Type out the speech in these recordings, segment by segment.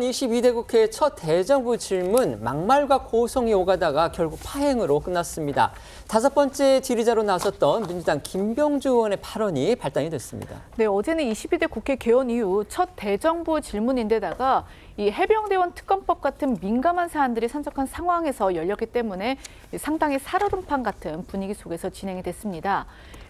22대 국회 첫 대정부 질문 막말과 고성이 오가다가 결국 파행으로 끝났습니다. 다섯 번째 질의자로 나섰던 민주당 김병주 의원의 발언이 발단이 됐습니다. 네, 어제는 22대 국회 개원 이후 첫 대정부 질문인데다가 이 해병대원 특검법 같은 민감한 사안들이 산적한 상황에서 열렸기 때문에 상당히 살얼음판 같은 분위기 속에서 진행이 됐습니다.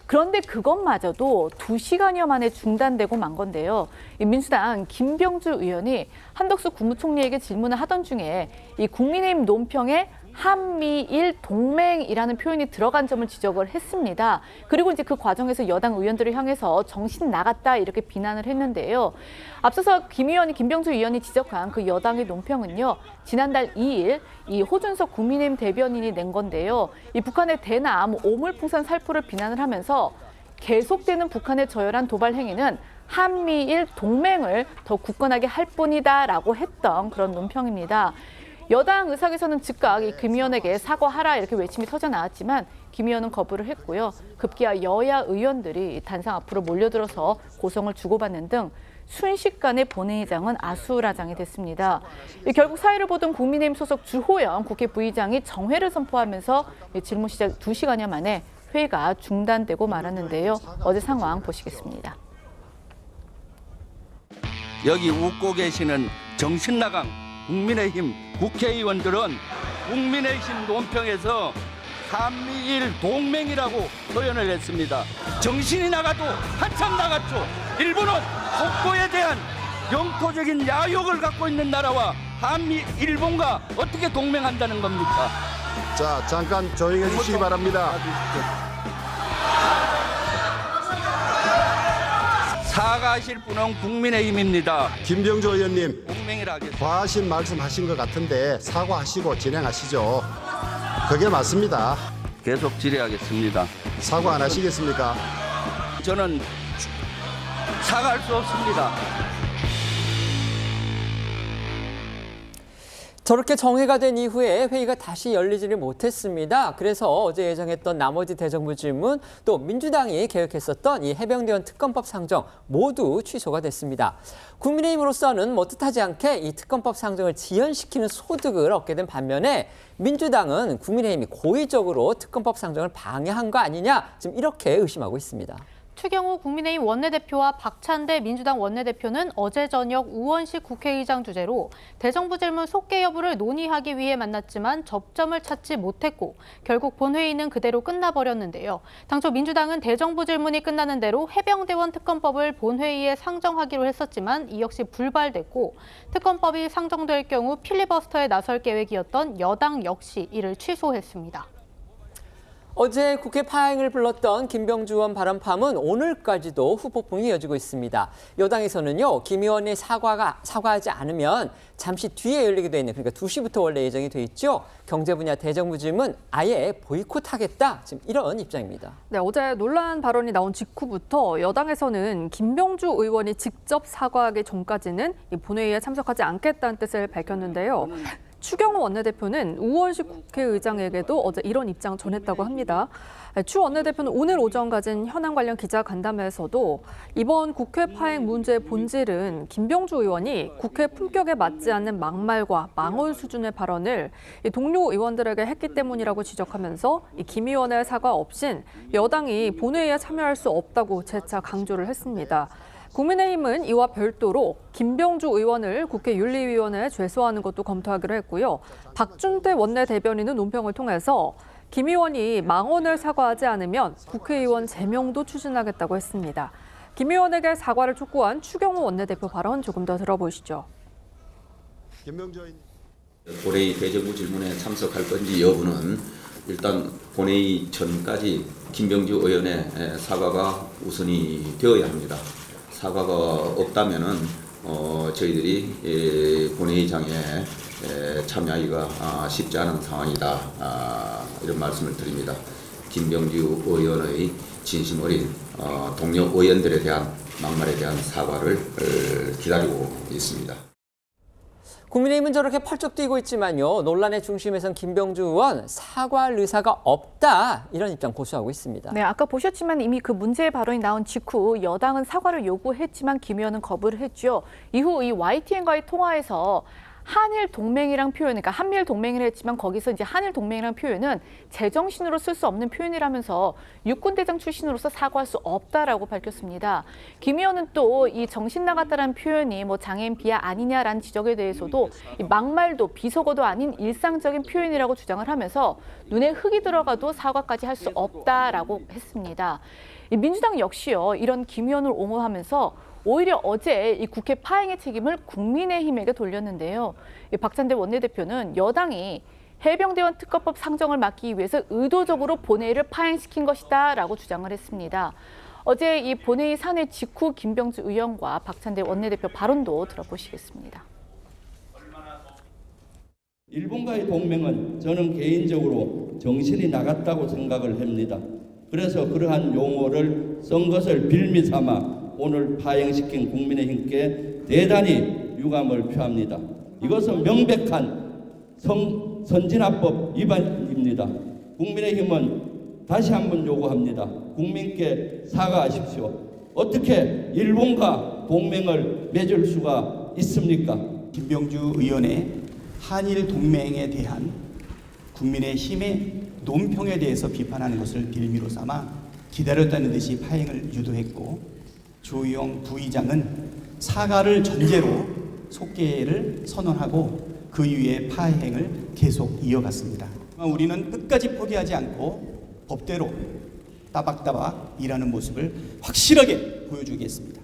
그런데 그것마저도 2시간여 만에 중단되고 만 건데요. 민주당 김병주 의원이 한덕수 국무총리에게 질문을 하던 중에 이 국민의힘 논평에 한미일 동맹이라는 표현이 들어간 점을 지적을 했습니다. 그리고 이제 그 과정에서 여당 의원들을 향해서 정신 나갔다 이렇게 비난을 했는데요. 앞서서 김병주 의원이 지적한 그 여당의 논평은요. 지난달 2일 이 호준석 국민의힘 대변인이 낸 건데요. 이 북한의 대남 오물풍선 살포를 비난을 하면서 계속되는 북한의 저열한 도발 행위는 한미일 동맹을 더 굳건하게 할 뿐이다라고 했던 그런 논평입니다. 여당 의석에서는 즉각 김 의원에게 사과하라 이렇게 외침이 터져 나왔지만 김 의원은 거부를 했고요. 급기야 여야 의원들이 단상 앞으로 몰려들어서 고성을 주고받는 등 순식간에 본회의장은 아수라장이 됐습니다. 결국 사회를 보던 국민의힘 소속 주호영 국회 부의장이 정회를 선포하면서 질문 시작 2시간여 만에 회의가 중단되고 말았는데요. 어제 상황 보시겠습니다. 여기 웃고 계시는 정신 나간 국민의힘 국회의원들은 국민의힘 논평에서 한미일 동맹이라고 표현을 했습니다. 정신이 나가도 한참 나갔죠. 일본은 독도에 대한 영토적인 야욕을 갖고 있는 나라와 일본과 어떻게 동맹한다는 겁니까? 자, 잠깐 조용해 주시기 바랍니다. 사과하실 분은 국민의힘입니다. 김병주 의원님, 동맹이라 하겠습니다. 과하신 말씀하신 것 같은데 사과하시고 진행하시죠. 그게 맞습니다. 계속 질의하겠습니다. 사과 안 하시겠습니까? 저는 사과할 수 없습니다. 저렇게 정회가 된 이후에 회의가 다시 열리지를 못했습니다. 그래서 어제 예정했던 나머지 대정부 질문 또 민주당이 계획했었던 이 해병대원 특검법 상정 모두 취소가 됐습니다. 국민의힘으로서는 뜻하지 않게 이 특검법 상정을 지연시키는 소득을 얻게 된 반면에 민주당은 국민의힘이 고의적으로 특검법 상정을 방해한 거 아니냐 지금 이렇게 의심하고 있습니다. 추경호 국민의힘 원내대표와 박찬대 민주당 원내대표는 어제 저녁 우원식 국회의장 주재로 대정부 질문 속개 여부를 논의하기 위해 만났지만 접점을 찾지 못했고 결국 본회의는 그대로 끝나버렸는데요. 당초 민주당은 대정부 질문이 끝나는 대로 해병대원 특검법을 본회의에 상정하기로 했었지만 이 역시 불발됐고 특검법이 상정될 경우 필리버스터에 나설 계획이었던 여당 역시 이를 취소했습니다. 어제 국회 파행을 불렀던 김병주 의원 발언팜은 오늘까지도 후폭풍이 이어지고 있습니다. 여당에서는요, 김 의원이 사과하지 않으면 잠시 뒤에 열리게 돼 있는, 그러니까 2시부터 원래 예정이 돼 있죠. 경제 분야 대정부 질문 아예 보이콧하겠다. 지금 이런 입장입니다. 네, 어제 논란 발언이 나온 직후부터 여당에서는 김병주 의원이 직접 사과하기 전까지는 이 본회의에 참석하지 않겠다는 뜻을 밝혔는데요. 추경호 원내대표는 우원식 국회의장에게도 어제 이런 입장 전했다고 합니다. 추 원내대표는 오늘 오전 가진 현안 관련 기자간담회에서도 이번 국회 파행 문제의 본질은 김병주 의원이 국회 품격에 맞지 않는 막말과 망언 수준의 발언을 동료 의원들에게 했기 때문이라고 지적하면서 김 의원의 사과 없인 여당이 본회의에 참여할 수 없다고 재차 강조를 했습니다. 국민의힘은 이와 별도로 김병주 의원을 국회 윤리위원회에 제소하는 것도 검토하기로 했고요. 박준태 원내대변인은 논평을 통해서 김 의원이 망언을 사과하지 않으면 국회의원 제명도 추진하겠다고 했습니다. 김 의원에게 사과를 촉구한 추경호 원내대표 발언 조금 더 들어보시죠. 김병주 의원님. 본회의 대정부 질문에 참석할 건지 여부는 일단 본회의 전까지 김병주 의원의 사과가 우선이 되어야 합니다. 사과가 없다면은 저희들이 본회의장에 참여하기가 쉽지 않은 상황이다. 이런 말씀을 드립니다. 김병주 의원의 진심 어린 동료 의원들에 대한 막말에 대한 사과를 기다리고 있습니다. 국민의힘은 저렇게 펄쩍 뛰고 있지만요. 논란의 중심에선 김병주 의원 사과할 의사가 없다 이런 입장 고수하고 있습니다. 네, 아까 보셨지만 이미 그 문제의 발언이 나온 직후 여당은 사과를 요구했지만 김 의원은 거부를 했죠. 이후 이 YTN과의 통화에서 한일 동맹이란 표현, 그러니까 한미일 동맹을 했지만 거기서 이제 한일 동맹이란 표현은 제정신으로 쓸 수 없는 표현이라면서 육군대장 출신으로서 사과할 수 없다라고 밝혔습니다. 김 의원은 또 이 정신 나갔다라는 표현이 뭐 장애인 비하 아니냐라는 지적에 대해서도 이 막말도 비속어도 아닌 일상적인 표현이라고 주장을 하면서 눈에 흙이 들어가도 사과까지 할 수 없다라고 했습니다. 이 민주당 역시요 이런 김 의원을 옹호하면서 오히려 어제 이 국회 파행의 책임을 국민의힘에게 돌렸는데요. 박찬대 원내대표는 여당이 해병대원 특검법 상정을 막기 위해서 의도적으로 본회의를 파행시킨 것이다라고 주장을 했습니다. 어제 이 본회의 산회 직후 김병주 의원과 박찬대 원내대표 발언도 들어보시겠습니다. 일본과의 동맹은 저는 개인적으로 정신이 나갔다고 생각을 합니다. 그래서 그러한 용어를 쓴 것을 빌미 삼아 오늘 파행시킨 국민의힘께 대단히 유감을 표합니다. 이것은 명백한 선진화법 위반입니다. 국민의힘은 다시 한번 요구합니다. 국민께 사과하십시오. 어떻게 일본과 동맹을 맺을 수가 있습니까? 김병주 의원의 한일 동맹에 대한 국민의힘의 논평에 대해서 비판하는 것을 빌미로 삼아 기다렸다는 듯이 파행을 유도했고 조희영 부의장은 사과를 전제로 속개를 선언하고 그 이후에 파행을 계속 이어갔습니다. 우리는 끝까지 포기하지 않고 법대로 따박따박 일하는 모습을 확실하게 보여주겠습니다.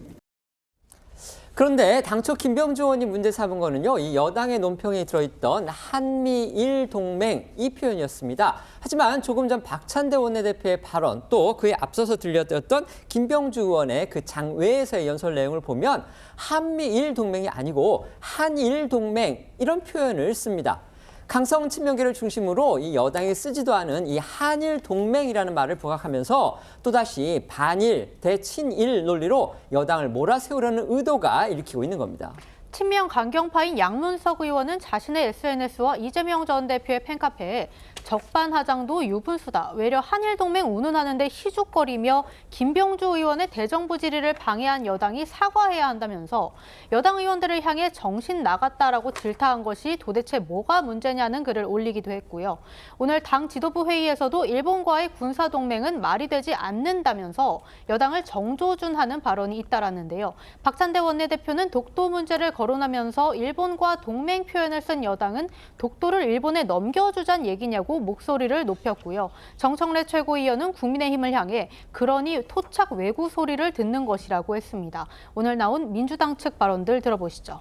그런데 당초 김병주 의원이 문제 삼은 거는요. 이 여당의 논평에 들어있던 한미일 동맹 이 표현이었습니다. 하지만 조금 전 박찬대 원내대표의 발언 또 그에 앞서서 들렸던 김병주 의원의 그 장외에서의 연설 내용을 보면 한미일 동맹이 아니고 한일 동맹 이런 표현을 씁니다. 강성 친명계를 중심으로 이 여당이 쓰지도 않은 이 한일 동맹이라는 말을 부각하면서 또다시 반일, 대친일 논리로 여당을 몰아세우려는 의도가 일으키고 있는 겁니다. 친명 강경파인 양문석 의원은 자신의 SNS와 이재명 전 대표의 팬카페에 적반하장도 유분수다. 외려 한일 동맹 운운하는데 희죽거리며 김병주 의원의 대정부 질의를 방해한 여당이 사과해야 한다면서 여당 의원들을 향해 정신 나갔다라고 질타한 것이 도대체 뭐가 문제냐는 글을 올리기도 했고요. 오늘 당 지도부 회의에서도 일본과의 군사 동맹은 말이 되지 않는다면서 여당을 정조준하는 발언이 잇따랐는데요. 박찬대 원내대표는 독도 문제를 거론하면서 일본과 동맹 표현을 쓴 여당은 독도를 일본에 넘겨주자는 얘기냐고 목소리를 높였고요. 정청래 최고위원은 국민의힘을 향해 그러니 토착 외구 소리를 듣는 것이라고 했습니다. 오늘 나온 민주당 측 발언들 들어보시죠.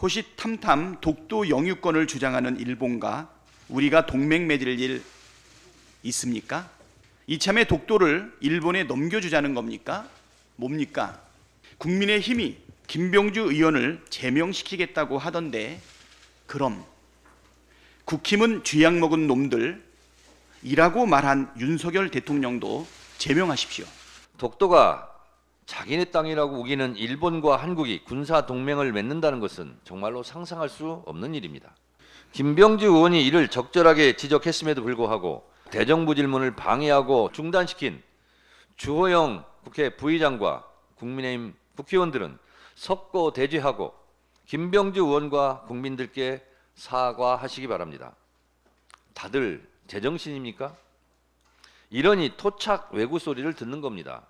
호시탐탐 독도 영유권을 주장하는 일본과 우리가 동맹 맺을 일 있습니까? 이참에 독도를 일본에 넘겨주자는 겁니까? 뭡니까? 국민의힘이 김병주 의원을 제명시키겠다고 하던데 그럼 국힘은 쥐약 먹은 놈들이라고 말한 윤석열 대통령도 제명하십시오. 독도가 자기네 땅이라고 우기는 일본과 한국이 군사 동맹을 맺는다는 것은 정말로 상상할 수 없는 일입니다. 김병주 의원이 이를 적절하게 지적했음에도 불구하고 대정부 질문을 방해하고 중단시킨 주호영 국회 부의장과 국민의힘 국회의원들은 섭고 대죄하고 김병주 의원과 국민들께 사과하시기 바랍니다. 다들 제정신입니까? 이러니 토착 외구 소리를 듣는 겁니다.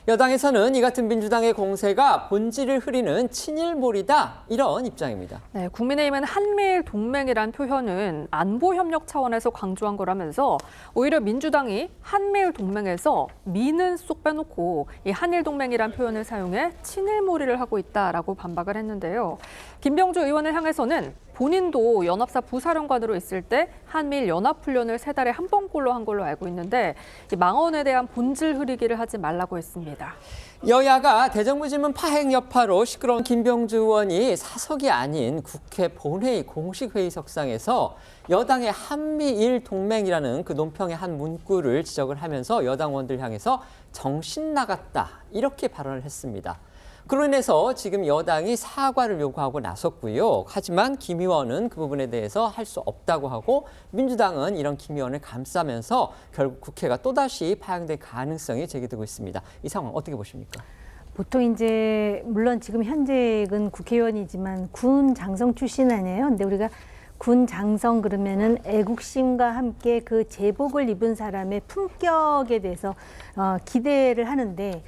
여당에서는 이 같은 민주당의 공세가 본질을 흐리는 친일몰이다 이런 입장입니다. 네, 국민의힘은 한미일 동맹이란 표현은 안보 협력 차원에서 강조한 거라면서 오히려 민주당이 한미일 동맹에서 미는 쏙 빼놓고 이 한일 동맹이란 표현을 사용해 친일몰이를 하고 있다라고 반박을 했는데요. 김병주 의원을 향해서는 본인도 연합사 부사령관으로 있을 때 한미일 연합훈련을 3달에 한 번꼴로 한 걸로 알고 있는데 이 망언에 대한 본질 흐리기를 하지 말라고 했습니다. 여야가 대정부 질문 파행 여파로 시끄러운 김병주 의원이 사석이 아닌 국회 본회의 공식 회의석상에서 여당의 한미일 동맹이라는 그 논평의 한 문구를 지적을 하면서 여당 의원들 향해서 정신 나갔다 이렇게 발언을 했습니다. 그로 인해서 지금 여당이 사과를 요구하고 나섰고요. 하지만 김 의원은 그 부분에 대해서 할 수 없다고 하고 민주당은 이런 김 의원을 감싸면서 결국 국회가 또다시 파행될 가능성이 제기되고 있습니다. 이 상황 어떻게 보십니까? 보통 이제 물론 지금 현직은 국회의원이지만 군 장성 출신 아니에요. 근데 우리가 군 장성 그러면은 애국심과 함께 그 제복을 입은 사람의 품격에 대해서 기대를 하는데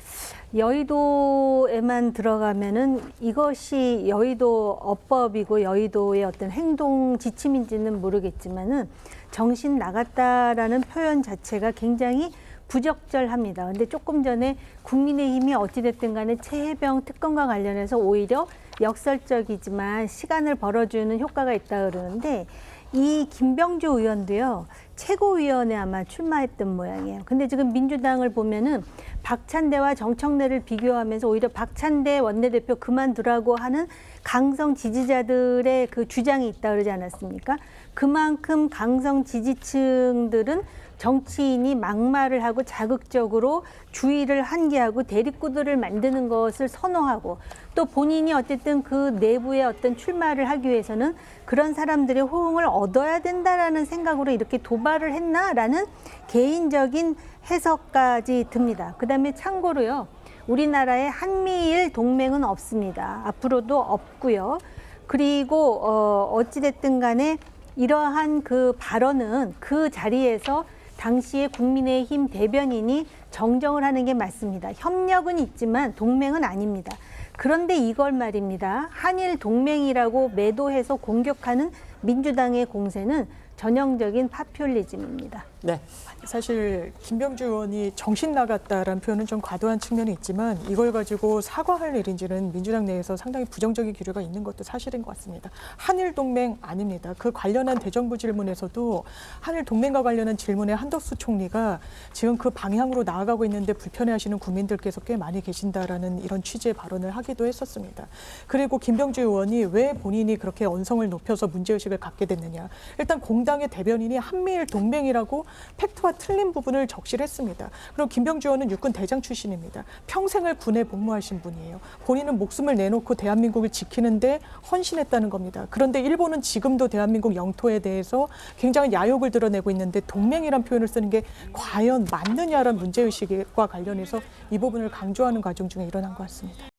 여의도에만 들어가면은 이것이 여의도 어법이고 여의도의 어떤 행동 지침인지는 모르겠지만은 정신 나갔다라는 표현 자체가 굉장히 부적절합니다. 근데 조금 전에 국민의힘이 어찌됐든 간에 최혜병 특검과 관련해서 오히려 역설적이지만 시간을 벌어주는 효과가 있다 그러는데 이 김병주 의원도요. 최고위원회 아마 출마했던 모양이에요. 근데 지금 민주당을 보면은 박찬대와 정청래를 비교하면서 오히려 박찬대 원내대표 그만두라고 하는 강성 지지자들의 그 주장이 있다 그러지 않았습니까? 그만큼 강성 지지층들은 정치인이 막말을 하고 자극적으로 주의를 환기하고 대립구도를 만드는 것을 선호하고 또 본인이 어쨌든 그 내부의 어떤 출마를 하기 위해서는 그런 사람들의 호응을 얻어야 된다라는 생각으로 이렇게 도발을 했나라는 개인적인 해석까지 듭니다. 그다음에 참고로요. 우리나라에 한미일 동맹은 없습니다. 앞으로도 없고요. 그리고 어찌됐든 간에 이러한 그 발언은 그 자리에서 당시에 국민의힘 대변인이 정정을 하는 게 맞습니다. 협력은 있지만 동맹은 아닙니다. 그런데 이걸 말입니다. 한일 동맹이라고 매도해서 공격하는 민주당의 공세는 전형적인 파퓰리즘입니다. 네. 사실 김병주 의원이 정신 나갔다라는 표현은 좀 과도한 측면이 있지만 이걸 가지고 사과할 일인지는 민주당 내에서 상당히 부정적인 기류가 있는 것도 사실인 것 같습니다. 한일 동맹 아닙니다. 그 관련한 대정부 질문에서도 한일 동맹과 관련한 질문에 한덕수 총리가 지금 그 방향으로 나아가고 있는데 불편해하시는 국민들께서 꽤 많이 계신다라는 이런 취지의 발언을 하기도 했었습니다. 그리고 김병주 의원이 왜 본인이 그렇게 언성을 높여서 문제의식을 갖게 됐느냐. 일단 공당의 대변인이 한미일 동맹이라고 팩트와 틀린 부분을 적시를 했습니다. 그리고 김병주 의원은 육군 대장 출신입니다. 평생을 군에 복무하신 분이에요. 본인은 목숨을 내놓고 대한민국을 지키는데 헌신했다는 겁니다. 그런데 일본은 지금도 대한민국 영토에 대해서 굉장히 야욕을 드러내고 있는데 동맹이란 표현을 쓰는 게 과연 맞느냐라는 문제의식과 관련해서 이 부분을 강조하는 과정 중에 일어난 것 같습니다.